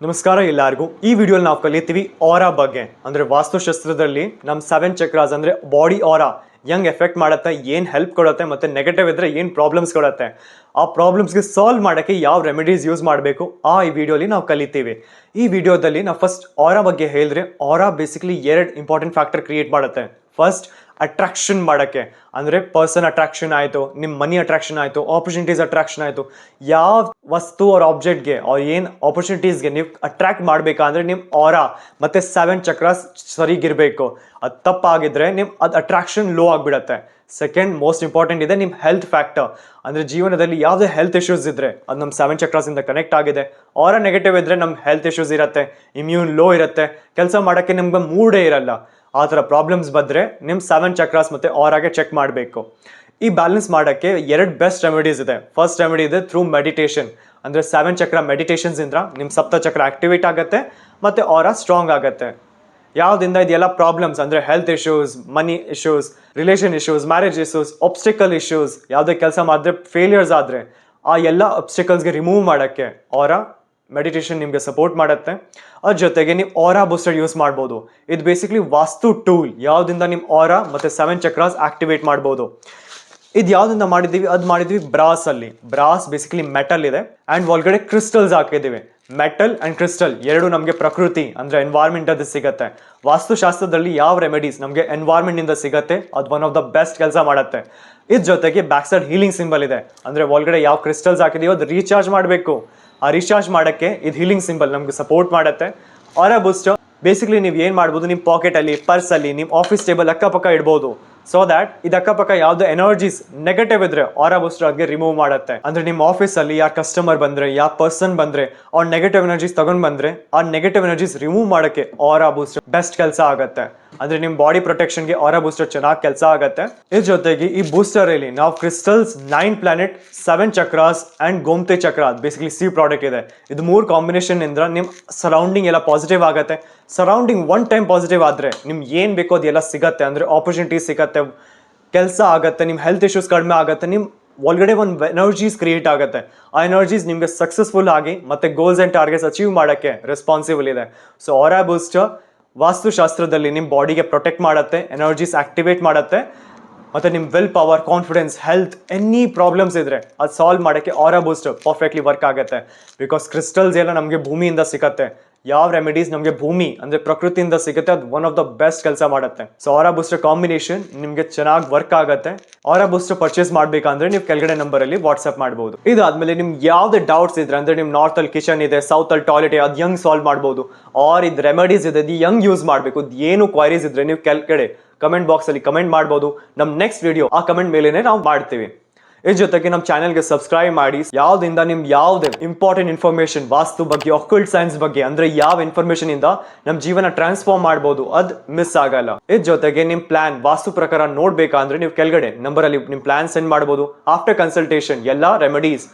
ನಮಸ್ಕಾರ ಎಲ್ಲರಿಗೂ. ಈ ವಿಡಿಯೋಲಿ ನಾವು ಕಲಿತೀವಿ ಆರಾ ಬಗ್ಗೆ. ಅಂದ್ರೆ ವಾಸ್ತುಶಾಸ್ತ್ರದಲ್ಲಿ ನಮ್ಮ 7 ಚಕ್ರಾಸ್ ಅಂದ್ರೆ ಬಾಡಿ ಆರಾ ಹೆಂಗ್ ಎಫೆಕ್ಟ್ ಮಾಡುತ್ತೆ, ಏನ್ ಹೆಲ್ಪ್ ಕೊಡುತ್ತೆ, ಮತ್ತೆ ನೆಗೆಟಿವ್ ಇದ್ರೆ ಏನ್ ಪ್ರಾಬ್ಲಮ್ಸ್ ಕೊಡುತ್ತೆ, ಆ ಪ್ರಾಬ್ಲಮ್ಸ್ಗೆ ಸಾಲ್ವ್ ಮಾಡೋಕ್ಕೆ ಯಾವ ರೆಮಿಡೀಸ್ ಯೂಸ್ ಮಾಡಬೇಕು ಈ ವಿಡಿಯೋಲಿ ನಾವು ಕಲಿತೀವಿ. ಈ ವಿಡಿಯೋದಲ್ಲಿ ನಾವು ಫಸ್ಟ್ ಆರಾ ಬಗ್ಗೆ ಹೇಳಿದ್ರೆ, ಆರಾ ಬೇಸಿಕಲಿ 2 ಇಂಪಾರ್ಟೆಂಟ್ ಫ್ಯಾಕ್ಟರ್ ಕ್ರಿಯೇಟ್ ಮಾಡುತ್ತೆ. ಫಸ್ಟ್ ಅಟ್ರಾಕ್ಷನ್ ಮಾಡೋಕ್ಕೆ, ಅಂದರೆ ಪರ್ಸನ್ ಅಟ್ರಾಕ್ಷನ್ ಆಯಿತು, ನಿಮ್ಮ ಮನಿ ಅಟ್ರಾಕ್ಷನ್ ಆಯಿತು, ಆಪರ್ಚುನಿಟೀಸ್ ಅಟ್ರಾಕ್ಷನ್ ಆಯಿತು. ಯಾವ ವಸ್ತು ಅವ್ರ ಆಬ್ಜೆಕ್ಟ್ಗೆ ಅವ್ರು ಏನು ಆಪರ್ಚುನಿಟೀಸ್ಗೆ ನೀವು ಅಟ್ರಾಕ್ಟ್ ಮಾಡಬೇಕಂದ್ರೆ ನಿಮ್ಮ ಆರಾ ಮತ್ತು 7 ಚಕ್ರಾಸ್ ಸರಿಗಿರಬೇಕು. ಅದು ತಪ್ಪಾಗಿದ್ರೆ ಅದು ಅಟ್ರಾಕ್ಷನ್ ಲೋ ಆಗಿಬಿಡತ್ತೆ. ಸೆಕೆಂಡ್ ಮೋಸ್ಟ್ ಇಂಪಾರ್ಟೆಂಟ್ ಇದೆ ನಿಮ್ಮ ಹೆಲ್ತ್ ಫ್ಯಾಕ್ಟರ್. ಅಂದರೆ ಜೀವನದಲ್ಲಿ ಯಾವುದೇ ಹೆಲ್ತ್ ಇಶ್ಯೂಸ್ ಇದ್ದರೆ ಅದು ನಮ್ಮ 7 ಚಕ್ರಾಸಿಂದ ಕನೆಕ್ಟ್ ಆಗಿದೆ. ಆರಾ ನೆಗೆಟಿವ್ ಇದ್ದರೆ ನಮ್ಗೆ ಹೆಲ್ತ್ ಇಶ್ಯೂಸ್ ಇರುತ್ತೆ, ಇಮ್ಯೂನ್ ಲೋ ಇರುತ್ತೆ, ಕೆಲಸ ಮಾಡೋಕ್ಕೆ ನಿಮ್ಗೆ ಮೂಡೇ ಇರಲ್ಲ. ಆ ಥರ ಪ್ರಾಬ್ಲಮ್ಸ್ ಬಂದರೆ ನಿಮ್ಮ 7 ಚಕ್ರಾಸ್ ಮತ್ತು ಆರಾಗೆ ಚೆಕ್ ಮಾಡಬೇಕು. ಈ ಬ್ಯಾಲೆನ್ಸ್ ಮಾಡೋಕ್ಕೆ 2 ಬೆಸ್ಟ್ ರೆಮಿಡೀಸ್ ಇದೆ. ಫಸ್ಟ್ ರೆಮಿಡಿ ಇದೆ ಥ್ರೂ ಮೆಡಿಟೇಷನ್. ಅಂದರೆ 7 ಚಕ್ರ ಮೆಡಿಟೇಷನ್ಸಿಂದ ನಿಮ್ಮ ಸಪ್ತ ಚಕ್ರ ಆಕ್ಟಿವೇಟ್ ಆಗುತ್ತೆ ಮತ್ತು ಆರಾ ಸ್ಟ್ರಾಂಗ್ ಆಗುತ್ತೆ. ಯಾವುದಿಂದ ಇದೆಲ್ಲ ಪ್ರಾಬ್ಲಮ್ಸ್ ಅಂದರೆ health issues, money issues, relation issues, marriage issues, obstacle issues, ಯಾವುದೇ ಕೆಲಸ ಮಾಡಿದ್ರೆ ಫೇಲಿಯರ್ಸ್ ಆದರೆ ಆ ಎಲ್ಲ ಆಬ್ಸ್ಟಿಕಲ್ಸ್ಗೆ ರಿಮೂವ್ ಮಾಡೋಕ್ಕೆ ಆರಾ ಮೆಡಿಟೇಷನ್ ನಿಮಗೆ ಸಪೋರ್ಟ್ ಮಾಡುತ್ತೆ. ಅದ್ರ ಜೊತೆಗೆ ನೀವು ಆರಾ ಬೂಸ್ಟರ್ ಯೂಸ್ ಮಾಡ್ಬೋದು. ಇದು ಬೇಸಿಕ್ಲಿ ವಾಸ್ತು ಟೂಲ್, ಯಾವುದಿಂದ ನಿಮ್ಮ ಆರಾ ಮತ್ತು 7 ಚಕ್ರಾಸ್ ಆಕ್ಟಿವೇಟ್ ಮಾಡ್ಬೋದು. ಇದು ಯಾವುದಿಂದ ಮಾಡಿದ್ದೀವಿ, ಅದು ಮಾಡಿದ್ವಿ ಬ್ರಾಸಲ್ಲಿ. ಬ್ರಾಸ್ ಬೇಸಿಕಲಿ ಮೆಟಲ್ ಇದೆ ಆ್ಯಂಡ್ ಒಳಗಡೆ ಕ್ರಿಸ್ಟಲ್ಸ್ ಹಾಕಿದ್ದೀವಿ. ಮೆಟಲ್ ಆ್ಯಂಡ್ ಕ್ರಿಸ್ಟಲ್ ಎರಡು ನಮಗೆ ಪ್ರಕೃತಿ ಅಂದರೆ ಎನ್ವೈರ್ಮೆಂಟ್ ಅದು ಸಿಗುತ್ತೆ. ವಾಸ್ತುಶಾಸ್ತ್ರದಲ್ಲಿ ಯಾವ ರೆಮಿಡೀಸ್ ನಮಗೆ ಎನ್ವೈರ್ಮೆಂಟಿಂದ ಸಿಗುತ್ತೆ ಅದು ಒನ್ ಆಫ್ ದ ಬೆಸ್ಟ್ ಕೆಲಸ ಮಾಡುತ್ತೆ. ಇದ್ರ ಜೊತೆಗೆ ಬ್ಯಾಕ್ ಸೈಡ್ ಹೀಲಿಂಗ್ ಸಿಂಬಲ್ ಇದೆ. ಅಂದರೆ ಒಳಗಡೆ ಯಾವ ಕ್ರಿಸ್ಟಲ್ಸ್ ಹಾಕಿದೀವೋ ಅದು ರೀಚಾರ್ಜ್ ಮಾಡಬೇಕು. ಆ ರೀಚಾರ್ಜ್ ಮಾಡೋಕ್ಕೆ ಇದು ಹೀಲಿಂಗ್ ಸಿಂಬಲ್ ನಮಗೆ ಸಪೋರ್ಟ್ ಮಾಡುತ್ತೆ. ಆರಾ ಬೂಸ್ಟರ್ ಬೇಸಿಕ್ಲಿ ನೀವು ಏನು ಮಾಡ್ಬೋದು, ನಿಮ್ಮ ಪಾಕೆಟಲ್ಲಿ, ಪರ್ಸಲ್ಲಿ, ನಿಮ್ಮ ಆಫೀಸ್ ಟೇಬಲ್ ಅಕ್ಕಪಕ್ಕ ಇಡ್ಬೋದು. ಸೊ ದ್ಯಾಟ್ ಇದು ಅಕ್ಕಪಕ್ಕ ಯಾವುದೇ ಎನರ್ಜೀಸ್ ನೆಗೆಟಿವ್ ಇದ್ರೆ ಆರಾ ಬೂಸ್ಟರ್ ಅದಕ್ಕೆ ರಿಮೂವ್ ಮಾಡುತ್ತೆ. ಅಂದ್ರೆ ನಿಮ್ಮ ಆಫೀಸಲ್ಲಿ ಯಾವ ಕಸ್ಟಮರ್ ಬಂದ್ರೆ, ಯಾವ ಪರ್ಸನ್ ಬಂದ್ರೆ, ಅವ್ರ ನೆಗೆಟಿವ್ ಎನರ್ಜೀಸ್ ತಗೊಂಡ್ ಬಂದ್ರೆ ಆ ನೆಗೆಟಿವ್ ಎನರ್ಜೀಸ್ ರಿಮೂವ್ ಮಾಡೋಕ್ಕೆ ಆರಾ ಬೂಸ್ಟರ್ ಬೆಸ್ಟ್ ಕೆಲಸ ಆಗುತ್ತೆ. ಅಂದ್ರೆ ನಿಮ್ಮ ಬಾಡಿ ಪ್ರೊಟೆಕ್ಷನ್ಗೆ ಆರಾ ಬೂಸ್ಟರ್ ಚೆನ್ನಾಗಿ ಕೆಲಸ ಆಗುತ್ತೆ. ಇದ್ರ ಜೊತೆಗೆ ಈ ಬೂಸ್ಟರ್ ಅಲ್ಲಿ ನಾವು crystals, 9 planet, 7 chakras and Gomati chakra basically C product ಇದೆ. ಇದು 3 ಕಾಂಬಿನೇಷನ್ ಇಂದ ನಿಮ್ಮ ಸರೌಂಡಿಂಗ್ ಎಲ್ಲ ಪಾಸಿಟಿವ್ ಆಗುತ್ತೆ. ಸರೌಂಡಿಂಗ್ ಒನ್ ಟೈಮ್ ಪಾಸಿಟಿವ್ ಆದರೆ ನಿಮ್ಗೆ ಏನು ಬೇಕೋ ಅದೆಲ್ಲ ಸಿಗತ್ತೆ. ಅಂದರೆ ಆಪರ್ಚುನಿಟೀಸ್ ಸಿಗತ್ತೆ, ಕೆಲಸ ಆಗುತ್ತೆ, ನಿಮ್ಮ ಹೆಲ್ತ್ ಇಶ್ಯೂಸ್ ಕಡಿಮೆ ಆಗುತ್ತೆ, ನಿಮ್ಮ ಒಳಗಡೆ ಒಂದು ಎನರ್ಜೀಸ್ ಕ್ರಿಯೇಟ್ ಆಗುತ್ತೆ. ಆ ಎನರ್ಜೀಸ್ ನಿಮಗೆ ಸಕ್ಸಸ್ಫುಲ್ ಆಗಿ ಮತ್ತೆ ಗೋಲ್ಸ್ ಆ್ಯಂಡ್ ಟಾರ್ಗೆಟ್ಸ್ ಅಚೀವ್ ಮಾಡೋಕ್ಕೆ ರೆಸ್ಪಾನ್ಸಿಬಲ್ ಇದೆ. ಸೊ ಆರಾ ಬೂಸ್ಟರ್ ವಾಸ್ತುಶಾಸ್ತ್ರದಲ್ಲಿ ನಿಮ್ಮ ಬಾಡಿಗೆ ಪ್ರೊಟೆಕ್ಟ್ ಮಾಡುತ್ತೆ, ಎನರ್ಜೀಸ್ ಆಕ್ಟಿವೇಟ್ ಮಾಡುತ್ತೆ, ಮತ್ತು ನಿಮ್ಮ will power, confidence, health, any problems ಇದ್ದರೆ ಅದು ಸಾಲ್ವ್ ಮಾಡೋಕ್ಕೆ ಆರಾ ಬೂಸ್ಟರ್ ಪರ್ಫೆಕ್ಟ್ಲಿ ವರ್ಕ್ ಆಗುತ್ತೆ. ಬಿಕಾಸ್ ಕ್ರಿಸ್ಟಲ್ಸ್ ಎಲ್ಲ ನಮಗೆ ಭೂಮಿಯಿಂದ ಸಿಗುತ್ತೆ. ಯಾವ ರೆಮಿಡೀಸ್ ನಮಗೆ ಭೂಮಿ ಅಂದರೆ ಪ್ರಕೃತಿಯಿಂದ ಸಿಗುತ್ತೆ ಅದು ಒನ್ ಆಫ್ ದ ಬೆಸ್ಟ್ ಕೆಲಸ ಮಾಡುತ್ತೆ. ಸೊ ಆರಾ ಬೂಸ್ಟರ್ ಕಾಂಬಿನೇಷನ್ ನಿಮಗೆ ಚೆನ್ನಾಗಿ ವರ್ಕ್ ಆಗುತ್ತೆ. ಆರಾ ಬೂಸ್ಟರ್ ಪರ್ಚೇಸ್ ಮಾಡಬೇಕಂದ್ರೆ ನೀವು ಕೆಳಗಡೆ ನಂಬರಲ್ಲಿ ವಾಟ್ಸ್ಆಪ್ ಮಾಡ್ಬೋದು. ಇದಾದ್ಮೇಲೆ ನಿಮ್ಗೆ ಯಾವುದೇ ಡೌಟ್ಸ್ ಇದ್ರೆ, ಅಂದರೆ ನಿಮ್ಮ ನಾರ್ತಲ್ಲಿ ಕಿಚನ್ ಇದೆ, ಸೌತಲ್ಲಿ ಟಾಯ್ಲೆಟ್ ಇದೆ, ಅದು ಹೆಂಗ್ ಸಾಲ್ವ್ ಮಾಡ್ಬೋದು, ಆರ್ ಇದು ರೆಮಿಡೀಸ್ ಇದೆ ಅದು ಹೆಂಗ್ ಯೂಸ್ ಮಾಡಬೇಕು, ಏನು ಕ್ವೈರೀಸ್ ಇದ್ರೆ ನೀವು ಕೆಳಗಡೆ ಕಮೆಂಟ್ ಬಾಕ್ಸಲ್ಲಿ ಕಮೆಂಟ್ ಮಾಡ್ಬೋದು. ನಮ್ಮ ನೆಕ್ಸ್ಟ್ ವಿಡಿಯೋ ಆ ಕಮೆಂಟ್ ಮೇಲೆನೆ ನಾವು ಮಾಡ್ತೀವಿ. ಇದ್ರ ಜೊತೆಗೆ ನಮ್ಮ ಚಾನೆಲ್ಗೆ ಸಬ್ಸ್ಕ್ರೈಬ್ ಮಾಡಿ. ಯಾವ್ದಿಂದ ನಿಮ್ಗೆ ಯಾವುದೇ ಇಂಪಾರ್ಟೆಂಟ್ ಇನ್ಫಾರ್ಮೇಶನ್ ವಾಸ್ತು ಬಗ್ಗೆ, ಅಕಲ್ಟ್ ಸೈನ್ಸ್ ಬಗ್ಗೆ, ಅಂದ್ರೆ ಯಾವ ಇನ್ಫಾರ್ಮೇಶನ್ ಇಂದ ನಮ್ಮ ಜೀವನ ಟ್ರಾನ್ಸ್ಫಾರ್ಮ್ ಮಾಡ್ಬೋದು ಅದು ಮಿಸ್ ಆಗಲ್ಲ. ಇದ್ರ ಜೊತೆಗೆ ನಿಮ್ ಪ್ಲಾನ್ ವಾಸ್ತು ಪ್ರಕಾರ ನೋಡ್ಬೇಕಂದ್ರೆ ನೀವು ಕೆಳಗಡೆ ನಂಬರಲ್ಲಿ ನಿಮ್ ಪ್ಲಾನ್ ಸೆಂಡ್ ಮಾಡ್ಬೋದು. ಆಫ್ಟರ್ ಕನ್ಸಲ್ಟೇಷನ್ ಎಲ್ಲಾ ರೆಮಿಡೀಸ್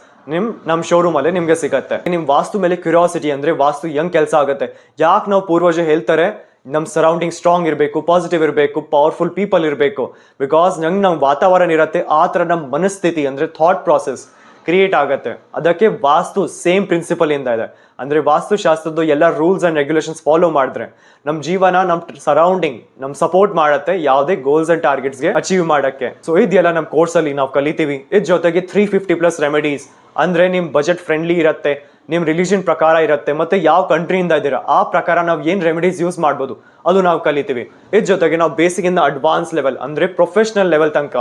ನಮ್ಮ ಶೋರೂಮ್ ಅಲ್ಲೇ ನಿಮ್ಗೆ ಸಿಗತ್ತೆ. ನಿಮ್ ವಾಸ್ತು ಮೇಲೆ ಕ್ಯೂರಿಯಾಸಿಟಿ ಅಂದ್ರೆ ವಾಸ್ತು ಹೆಂಗ್ ಕೆಲಸ ಆಗುತ್ತೆ, ಯಾಕೆ ನಾವು ಪೂರ್ವಜ ಹೇಳ್ತಾರೆ ನಮ್ಮ ಸರೌಂಡಿಂಗ್ ಸ್ಟ್ರಾಂಗ್ ಇರಬೇಕು, ಪಾಸಿಟಿವ್ ಇರಬೇಕು, ಪವರ್ಫುಲ್ ಪೀಪಲ್ ಇರಬೇಕು. ಬಿಕಾಸ್ ನಮ್ಮ ವಾತಾವರಣ ಇರುತ್ತೆ, ಆ ಥರ ನಮ್ಮ ಮನಸ್ಥಿತಿ ಅಂದರೆ ಥಾಟ್ ಪ್ರಾಸೆಸ್ ಕ್ರಿಯೇಟ್ ಆಗುತ್ತೆ. ಅದಕ್ಕೆ ವಾಸ್ತು ಸೇಮ್ ಪ್ರಿನ್ಸಿಪಲ್ ಇಂದ ಇದೆ. ಅಂದರೆ ವಾಸ್ತುಶಾಸ್ತ್ರದ್ದು ಎಲ್ಲ ರೂಲ್ಸ್ ಆ್ಯಂಡ್ ರೆಗ್ಯುಲೇಷನ್ಸ್ ಫಾಲೋ ಮಾಡಿದ್ರೆ ನಮ್ಮ ಜೀವನ, ನಮ್ಮ ಸರೌಂಡಿಂಗ್ ನಮ್ಮ ಸಪೋರ್ಟ್ ಮಾಡುತ್ತೆ ಯಾವುದೇ ಗೋಲ್ಸ್ ಆ್ಯಂಡ್ ಟಾರ್ಗೆಟ್ಸ್ಗೆ ಅಚೀವ್ ಮಾಡೋಕ್ಕೆ. ಸೊ ಇದೆಲ್ಲ ನಮ್ಮ ಕೋರ್ಸಲ್ಲಿ ನಾವು ಕಲಿತೀವಿ. ಇದ್ರ ಜೊತೆಗೆ 350+ ರೆಮಿಡೀಸ್, ಅಂದರೆ ನಿಮ್ಮ ಬಜೆಟ್ ಫ್ರೆಂಡ್ಲಿ ಇರುತ್ತೆ, ನಿಮ್ಮ ರಿಲಿಜನ್ ಪ್ರಕಾರ ಇರುತ್ತೆ, ಮತ್ತೆ ಯಾವ ಕಂಟ್ರಿಯಿಂದ ಇದ್ದೀರಾ ಆ ಪ್ರಕಾರ ನಾವು ಏನು ರೆಮಿಡೀಸ್ ಯೂಸ್ ಮಾಡ್ಬೋದು ಅದು ನಾವು ಕಲಿತೀವಿ. ಇದ್ರ ಜೊತೆಗೆ ನಾವು ಬೇಸಿಕ್ ಇಂದ ಅಡ್ವಾನ್ಸ್ ಲೆವೆಲ್ ಅಂದರೆ ಪ್ರೊಫೆಷನಲ್ ಲೆವೆಲ್ ತನಕ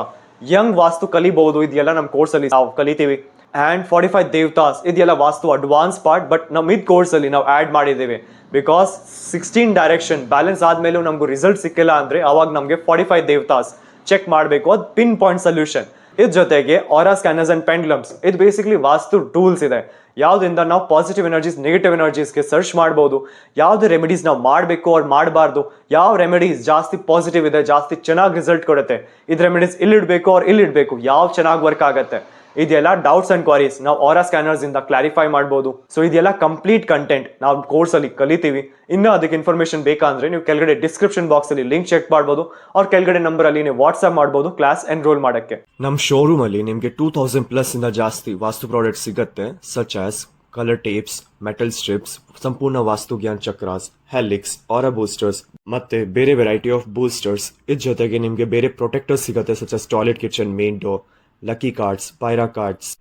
ಯಂಗ್ ವಾಸ್ತು ಕಲಿಬಹುದು. ಇದೆಲ್ಲ ನಮ್ಮ ಕೋರ್ಸಲ್ಲಿ ನಾವು ಕಲಿತೀವಿ. ಆ್ಯಂಡ್ 45 ದೇವತಾಸ್ ಇದೆಲ್ಲ ವಾಸ್ತು ಅಡ್ವಾನ್ಸ್ ಪಾರ್ಟ್, ಬಟ್ ನಮ್ಮ ಇದು ಕೋರ್ಸಲ್ಲಿ ನಾವು ಆ್ಯಡ್ ಮಾಡಿದ್ದೀವಿ. ಬಿಕಾಸ್ 16 ಡೈರೆಕ್ಷನ್ ಬ್ಯಾಲೆನ್ಸ್ ಆದಮೇಲೂ ನಮಗೂ ರಿಸಲ್ಟ್ ಸಿಕ್ಕಿಲ್ಲ ಅಂದರೆ ಅವಾಗ ನಮಗೆ 45 ದೇವತಾಸ್ ಚೆಕ್ ಮಾಡಬೇಕು, ಅದು ಪಿನ್ ಪಾಯಿಂಟ್ ಸೊಲ್ಯೂಷನ್. ಇದ್ರ ಜೊತೆಗೆ ಆರಾ ಸ್ಕ್ಯಾನರ್ಸ್ ಅಂಡ್ ಪೆಂಡ್ಲಮ್ಸ್ ಇದು ಬೇಸಿಕ್ಲಿ ವಾಸ್ತು ಟೂಲ್ಸ್ ಇದೆ. ಯಾವುದರಿಂದ ನಾವು ಪಾಸಿಟಿವ್ ಎನರ್ಜೀಸ್, ನೆಗೆಟಿವ್ ಎನರ್ಜೀಸ್ಗೆ ಸರ್ಚ್ ಮಾಡ್ಬೋದು. ಯಾವ್ದು ರೆಮಿಡೀಸ್ ನಾವು ಮಾಡಬೇಕು ಅವ್ರು ಮಾಡಬಾರ್ದು, ಯಾವ ರೆಮಿಡೀಸ್ ಜಾಸ್ತಿ ಪಾಸಿಟಿವ್ ಇದೆ, ಜಾಸ್ತಿ ಚೆನ್ನಾಗಿ ರಿಸಲ್ಟ್ ಕೊಡುತ್ತೆ, ಇದು ರೆಮಿಡೀಸ್ ಇಲ್ಲಿಡಬೇಕು ಅವ್ರು ಇಲ್ಲಿಡಬೇಕು, ಯಾವ ಚೆನ್ನಾಗಿ ವರ್ಕ್ ಆಗುತ್ತೆ, ಇದೆಲ್ಲ ಡೌಟ್ಸ್ ಅಂಡ್ ಕ್ವಾರೀಸ್ ನಾವು ಆರಾ ಸ್ಕ್ಯಾನರ್ಸ್ ಇಂದ ಕ್ಲಾರಿಫೈ ಮಾಡ್ಬೋದು. ಸೊ ಇದೆಲ್ಲ ಕಂಪ್ಲೀಟ್ ಕಂಟೆಂಟ್ ನಾವು ಕೋರ್ಸ್ ಅಲ್ಲಿ ಕಲಿತೀವಿ. ಇನ್ನೂ ಅದಕ್ಕೆ ಇನ್ಫಾರ್ಮೇಶನ್ ಬೇಕಂದ್ರೆ ನೀವು ಕೆಳಗಡೆ ಡಿಸ್ಕ್ರಿಪ್ಷನ್ ಬಾಕ್ಸ್ ಅಲ್ಲಿ ಲಿಂಕ್ ಚೆಕ್ ಮಾಡ್ಬೋದು. ಅವ್ರ ಕೆಳಗಡೆ ನಂಬರ್ ಅಲ್ಲಿ ನೀವು ವಾಟ್ಸ್ಆಪ್ ಮಾಡ್ಬೋದು ಕ್ಲಾಸ್ ಎನ್ರೋಲ್ ಮಾಡಕ್ಕೆ. ನಮ್ಮ ಶೋರೂಮ್ ಅಲ್ಲಿ ನಿಮಗೆ 2000+ ಇಂದ ಜಾಸ್ತಿ ವಾಸ್ತು ಪ್ರಾಡಕ್ಟ್ ಸಿಗುತ್ತೆ, such as colour tapes, metal strips, ಸಂಪೂರ್ಣ ವಾಸ್ತು ಜ್ಞಾನ್ ಚಕ್ರಾಸ್, ಹೆಲಿಕ್ಸ್, ಆರಾ ಬೂಸ್ಟರ್ಸ್ ಮತ್ತೆ ಬೇರೆ ವೆರೈಟಿ ಆಫ್ ಬೂಸ್ಟರ್ಸ್. ಇದ್ರ ಜೊತೆಗೆ ನಿಮಗೆ ಬೇರೆ ಪ್ರೊಟೆಕ್ಟರ್ಸ್ ಸಿಗುತ್ತೆ, such as toilet kitchen main door, lucky cards, pyra cards.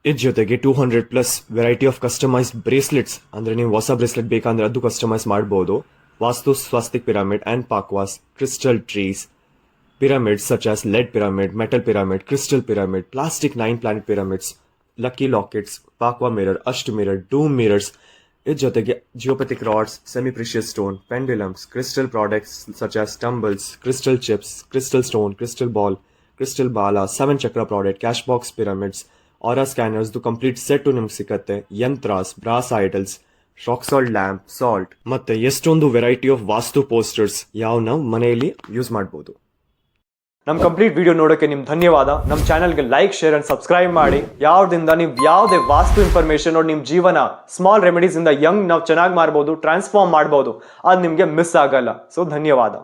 ಇದ್ರ ಜೊತೆಗೆ 200+ ವೆರೈಟಿ ಆಫ್ ಕಸ್ಟಮೈಸ್ಡ್ ಬ್ರೇಸ್ಲೆಟ್ಸ್, ಅಂದ್ರೆ ನೀವು ಹೊಸ ಬ್ರೇಸ್ಲೆಟ್ ಬೇಕಂದ್ರೆ ಅದು ಕಸ್ಟಮೈಸ್ ಮಾಡಬಹುದು. Vastu swastik pyramid and pakuas, crystal trees, pyramids such as lead pyramid, metal pyramid, crystal pyramid, plastic 9-planet pyramids, lucky lockets, Pakwa mirror, Asht mirror, doom mirrors. ಇದ್ರ ಜೊತೆಗೆ geopathic rods, semi precious stone, pendulums, crystal products such as tumbles, crystal chips, crystal stone, crystal ball, crystal bowl, 7 chakra product, cash box pyramids, aura scanners complete set ನಿಮ್ಗೆ ಸಿಕ್ಕತ್ತೆ. Yantras, brass idols, rock salt lamp, salt ಮತ್ತೆ ಎಷ್ಟೊಂದು variety of vastu posters ಯಾವ ನಾವು ಮನೆಯಲ್ಲಿ use ಮಾಡಬಹುದು. ನಮ್ಮ complete video ನೋಡೋಕೆ ನಿಮ್ಗೆ ಧನ್ಯವಾದ. ನಮ್ಮ ಚಾನಲ್ಗೆ ಲೈಕ್, ಶೇರ್ ಅಂಡ್ ಸಬ್ಸ್ಕ್ರೈಬ್ ಮಾಡಿ. ಯಾವ್ದಿಂದ ನೀವು ಯಾವುದೇ ವಾಸ್ತು ಇನ್ಫಾರ್ಮೇಶನ್ ನೋಡಿ ನಿಮ್ಮ ಜೀವನ ಸ್ಮಾಲ್ ರೆಮಿಡೀಸ್ ಇಂದ ಯಂಗ್ ನಾವು ಚೆನ್ನಾಗಿ ಮಾಡ್ಬೋದು, ಟ್ರಾನ್ಸ್ಫಾರ್ಮ್ ಮಾಡ್ಬೋದು, ಅದು ನಿಮಗೆ ಮಿಸ್ ಆಗಲ್ಲ. ಸೊ ಧನ್ಯವಾದ.